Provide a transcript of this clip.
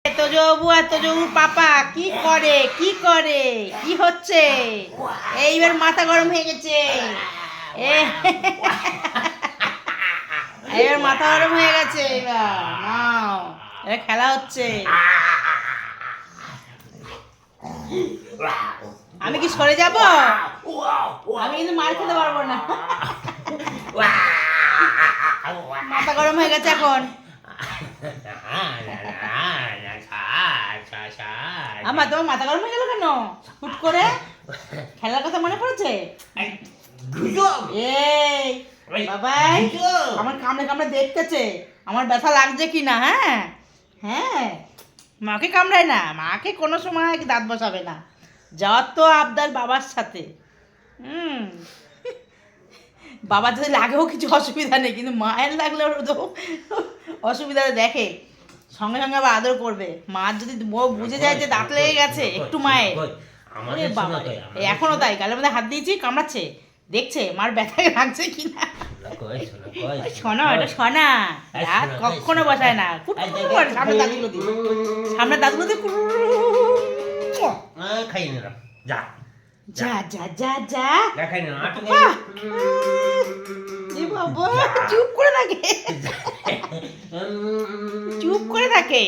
এত জবু পাপা কি করে কি হচ্ছে? এইবার মাথা গরম হয়ে গেছে। এবার মাথা গরম হয়ে গেছে। এবার নাও, এবার খেলা হচ্ছে। আমি কি সরে যাব? আমি কিন্তু মার খেতে পারবো না। মাথা গরম হয়ে গেছে এখন। আমার তোমার মাথা গরম হয়ে গেল কেন হুট করে? খেলার কথা মনে পড়েছে? এই বাবাই আমার কামড়ে কামড়ে দেখতেছে আমার ব্যথা লাগছে কি না। হ্যাঁ হ্যাঁ, মাকে কামড়ায় না, মাকে কোনো সময় দাঁত বসাবে না। যত আবদার বাবার সাথে। বাবার যদি লাগেও কিছু অসুবিধা নেই, কিন্তু মায়ের লাগলে ওর তো অসুবিধা দেখে, সঙ্গে সঙ্গে আবার আদর করবে। মার যদি বুঝে যায় যে দাঁত লেগে গেছে একটু মায়ের, বাবা এখনো তাই গালের মধ্যে হাত দিয়েছি, কামড়াচ্ছে, দেখছে মার ব্যথা লাগছে কিনা। শোনা এটা শোনা, দাঁত কখনো বসায় না, সামনে দাঁতগুলো দিয়ে, সামনে দাঁতগুলো দিয়ে যা যা যা যা যা। চুপ করে থাকে, চুপ করে থাকে।